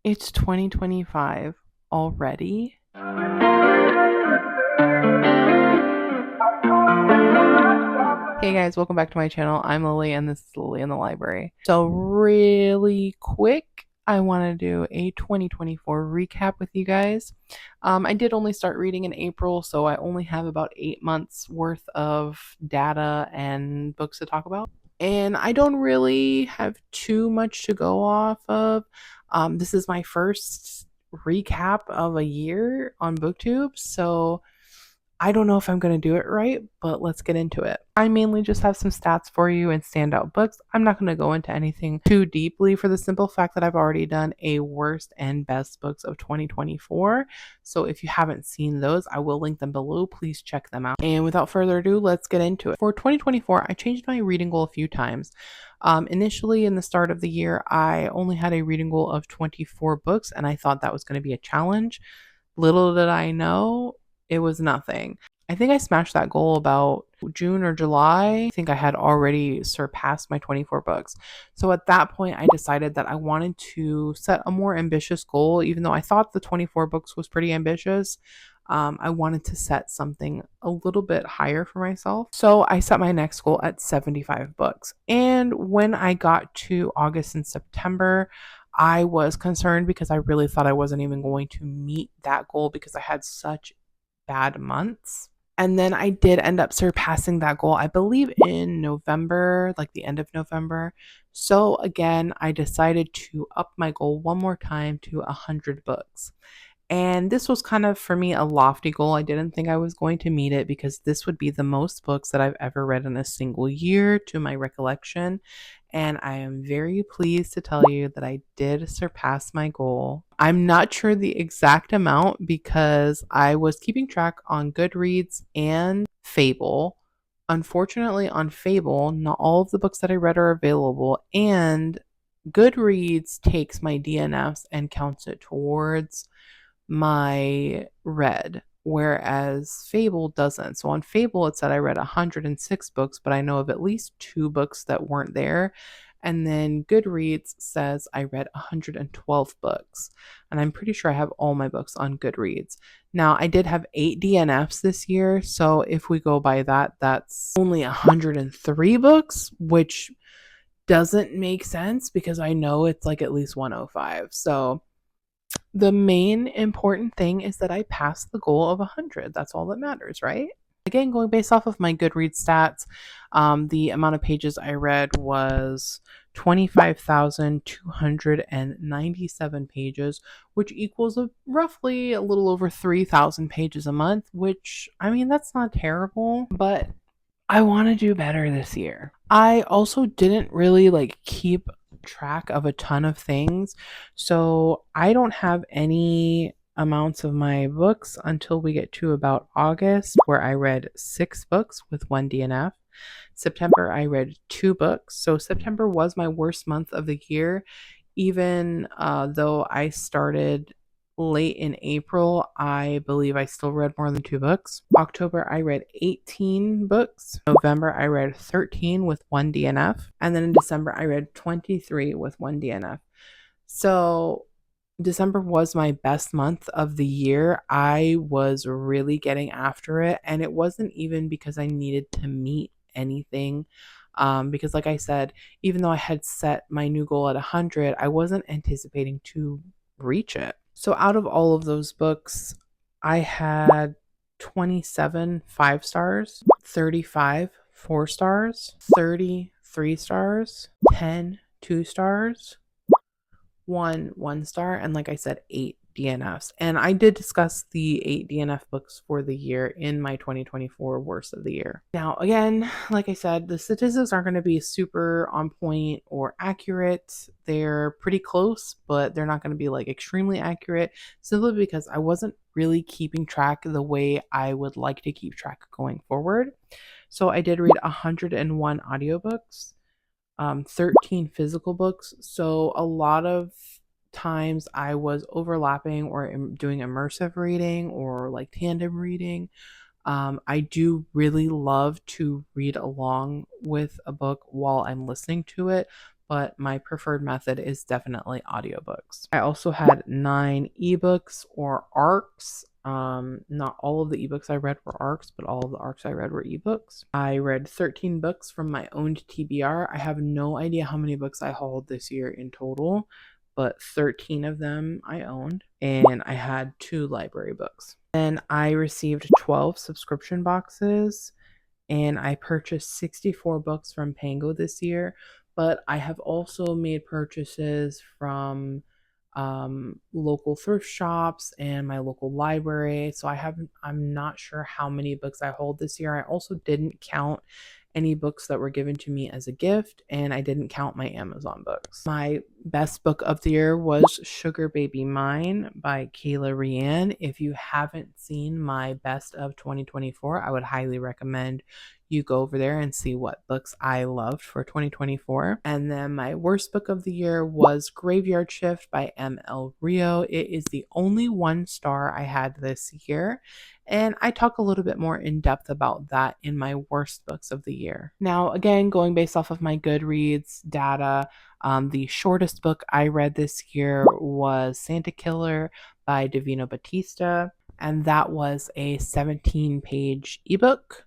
It's 2025 already. Hey guys, welcome back to my channel. I'm Lily and this is Lily in the library. So really quick, I want to do a 2024 recap with you guys. I did only start reading in April, so I only have about 8 months worth of data and books to talk about. And I don't really have too much to go off of. This is my first recap of a year on BookTube, so I don't know if I'm going to do it right, but let's get into it. I mainly just have some stats for you and standout books. I'm not going to go into anything too deeply for the simple fact that I've already done a worst and best books of 2024. So if you haven't seen those, I will link them below. Please check them out. And without further ado, let's get into it. For 2024, I changed my reading goal a few times. Initially, in the start of the year, I only had a reading goal of 24 books, and I thought that was going to be a challenge. Little did I know, it was nothing. I think I smashed that goal about June or July. I think I had already surpassed my 24 books. So at that point, I decided that I wanted to set a more ambitious goal, even though I thought the 24 books was pretty ambitious. I wanted to set something a little bit higher for myself. So I set my next goal at 75 books. And when I got to August and September, I was concerned because I really thought I wasn't even going to meet that goal because I had such bad months. And then I did end up surpassing that goal, I believe in November, like the end of November. So again, I decided to up my goal one more time to 100 books. And this was kind of, for me, a lofty goal. I didn't think I was going to meet it because this would be the most books that I've ever read in a single year to my recollection. And I am very pleased to tell you that I did surpass my goal. I'm not sure the exact amount because I was keeping track on Goodreads and Fable. Unfortunately, on Fable, not all of the books that I read are available, and Goodreads takes my DNFs and counts it towards my read, whereas Fable doesn't. So on Fable, it said I read 106 books, but I know of at least 2 books that weren't there. And then Goodreads says I read 112 books. And I'm pretty sure I have all my books on Goodreads. Now, I did have 8 DNFs this year. So if we go by that, that's only 103 books, which doesn't make sense because I know it's like at least 105. So the main important thing is that I passed the goal of 100. That's all that matters, right? Again, going based off of my Goodreads stats, the amount of pages I read was 25,297 pages, which equals roughly a little over 3,000 pages a month, which, I mean, that's not terrible, but I want to do better this year. I also didn't really keep track of a ton of things. So I don't have any amounts of my books until we get to about August, where I read 6 books with 1 DNF. September, I read 2 books. So September was my worst month of the year, even though I started late in April. I believe I still read more than 2 books. October, I read 18 books. November, I read 13 with 1 DNF. And then in December, I read 23 with 1 DNF. So December was my best month of the year. I was really getting after it. And it wasn't even because I needed to meet anything. Because like I said, even though I had set my new goal at 100, I wasn't anticipating to reach it. So out of all of those books, I had 27 5 stars, 35 4 stars, 30 3 stars, 10 2 stars, 1 1 star, and like I said, 8 DNFs. And I did discuss the 8 DNF books for the year in my 2024 worst of the year. Now, again, like I said, the statistics aren't going to be super on point or accurate. They're pretty close, but they're not going to be extremely accurate, simply because I wasn't really keeping track the way I would like to keep track going forward. So I did read 101 audiobooks, 13 physical books. So a lot of times I was overlapping or doing immersive reading or tandem reading. I do really love to read along with a book while I'm listening to it, but my preferred method is definitely audiobooks. I also had 9 ebooks or ARCs. Not all of the ebooks I read were ARCs, but all of the ARCs I read were ebooks. I read 13 books from my owned TBR. I have no idea how many books I hauled this year in total, but 13 of them I owned, and I had 2 library books. Then I received 12 subscription boxes, and I purchased 64 books from Pango this year, but I have also made purchases from local thrift shops and my local library. So I'm not sure how many books I hold this year. I also didn't count any books that were given to me as a gift, and I didn't count my Amazon books. My best book of the year was Sugar Baby Mine by Kayla Rianne. If you haven't seen my best of 2024, I would highly recommend you go over there and see what books I loved for 2024. And then my worst book of the year was Graveyard Shift by M.L. Rio. It is the only 1 star I had this year, and I talk a little bit more in depth about that in my worst books of the year. Now, again, going based off of my Goodreads data, the shortest book I read this year was Santa Killer by Davina Batista, and that was a 17-page ebook.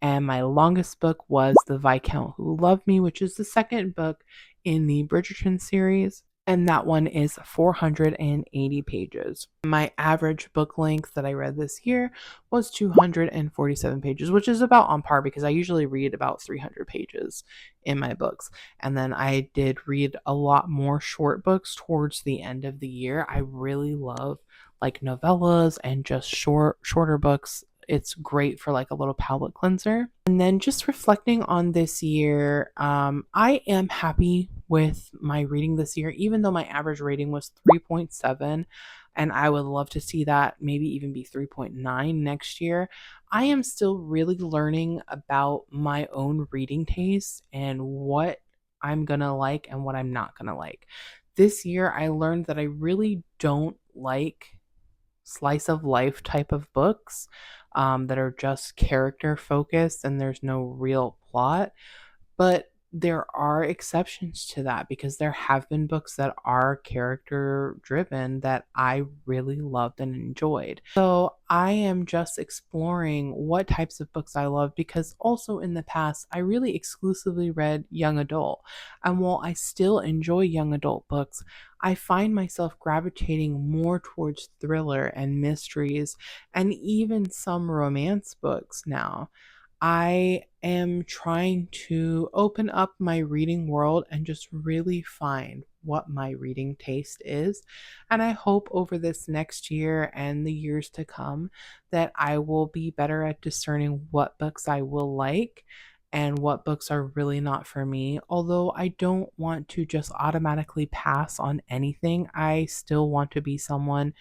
And my longest book was The Viscount Who Loved Me, which is the second book in the Bridgerton series, and that one is 480 pages. My average book length that I read this year was 247 pages, which is about on par because I usually read about 300 pages in my books. And then I did read a lot more short books towards the end of the year. I really love like novellas and just shorter books. It's great for like a little palate cleanser. And then just reflecting on this year, I am happy with my reading this year, even though my average rating was 3.7, and I would love to see that maybe even be 3.9 next year. I am still really learning about my own reading tastes and what I'm gonna like and what I'm not gonna like. This year, I learned that I really don't like slice of life type of books that are just character focused and there's no real plot. But there are exceptions to that because there have been books that are character driven that I really loved and enjoyed. So I am just exploring what types of books I love because also in the past, I really exclusively read young adult. And while I still enjoy young adult books, I find myself gravitating more towards thriller and mysteries and even some romance books now. I am trying to open up my reading world and just really find what my reading taste is. And I hope over this next year and the years to come that I will be better at discerning what books I will like and what books are really not for me. Although I don't want to just automatically pass on anything, I still want to be someone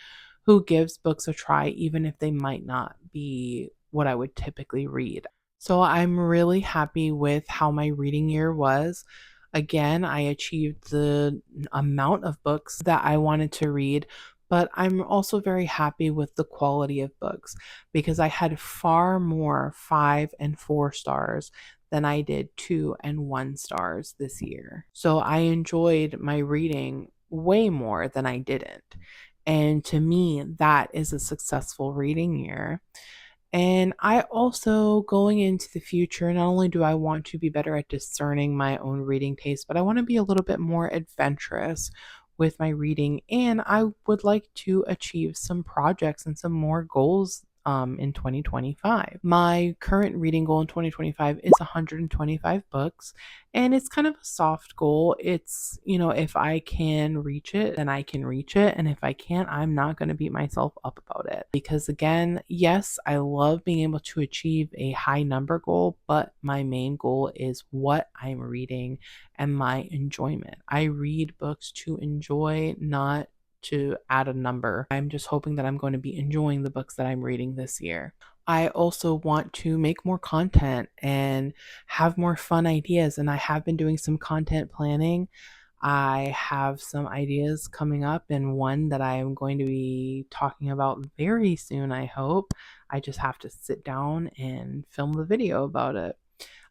who gives books a try, even if they might not be what I would typically read. So I'm really happy with how my reading year was. Again, I achieved the amount of books that I wanted to read, but I'm also very happy with the quality of books because I had far more 5 and 4 stars than I did 2 and 1 stars this year. So I enjoyed my reading way more than I didn't. And to me, that is a successful reading year. And I also, going into the future, not only do I want to be better at discerning my own reading taste, but I want to be a little bit more adventurous with my reading. And I would like to achieve some projects and some more goals in 2025. My current reading goal in 2025 is 125 books, and it's kind of a soft goal. It's, if I can reach it, then I can reach it. And if I can't, I'm not going to beat myself up about it. Because again, yes, I love being able to achieve a high number goal, but my main goal is what I'm reading and my enjoyment. I read books to enjoy, not to add a number. I'm just hoping that I'm going to be enjoying the books that I'm reading this year. I also want to make more content and have more fun ideas, and I have been doing some content planning. I have some ideas coming up, and one that I am going to be talking about very soon, I hope. I just have to sit down and film the video about it.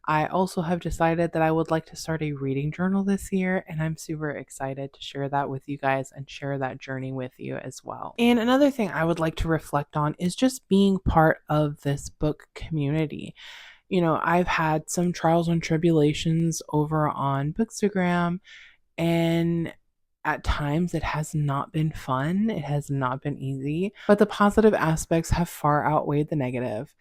I also have decided that I would like to start a reading journal this year, and I'm super excited to share that with you guys and share that journey with you as well. And another thing I would like to reflect on is just being part of this book community. I've had some trials and tribulations over on Bookstagram, and at times it has not been fun. It has not been easy, but the positive aspects have far outweighed the negative.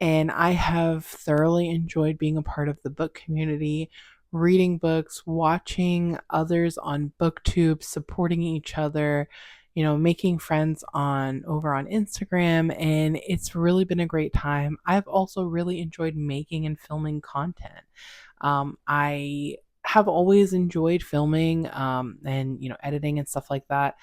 And I have thoroughly enjoyed being a part of the book community, reading books, watching others on BookTube, supporting each other, making friends on over on Instagram, and it's really been a great time. I've also really enjoyed making and filming content. I have always enjoyed filming and editing and stuff like that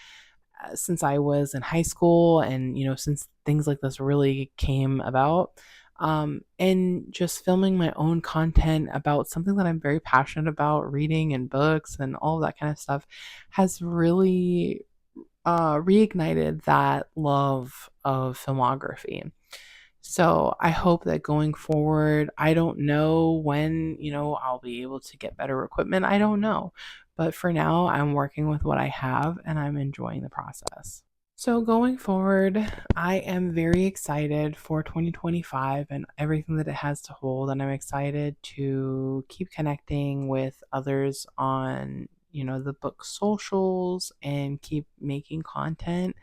since I was in high school, and since things like this really came about. And just filming my own content about something that I'm very passionate about, reading and books and all of that kind of stuff, has really reignited that love of filmography. So I hope that going forward, I don't know when, I'll be able to get better equipment. I don't know. But for now, I'm working with what I have and I'm enjoying the process. So going forward, I am very excited for 2025 and everything that it has to hold. And I'm excited to keep connecting with others on, the book socials and keep making content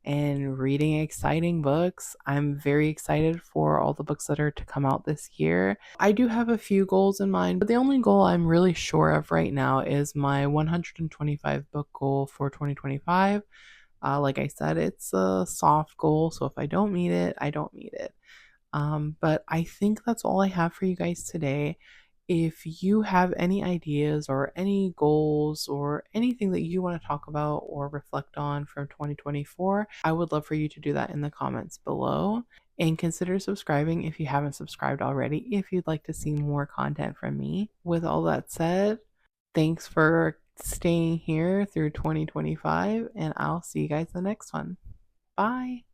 and reading exciting books. I'm very excited for all the books that are to come out this year. I do have a few goals in mind, but the only goal I'm really sure of right now is my 125 book goal for 2025. Like I said, it's a soft goal, so if I don't meet it, I don't meet it. But I think that's all I have for you guys today. If you have any ideas or any goals or anything that you want to talk about or reflect on from 2024, I would love for you to do that in the comments below. And consider subscribing if you haven't subscribed already, if you'd like to see more content from me. With all that said, thanks for staying here through 2025, and I'll see you guys in the next one. Bye.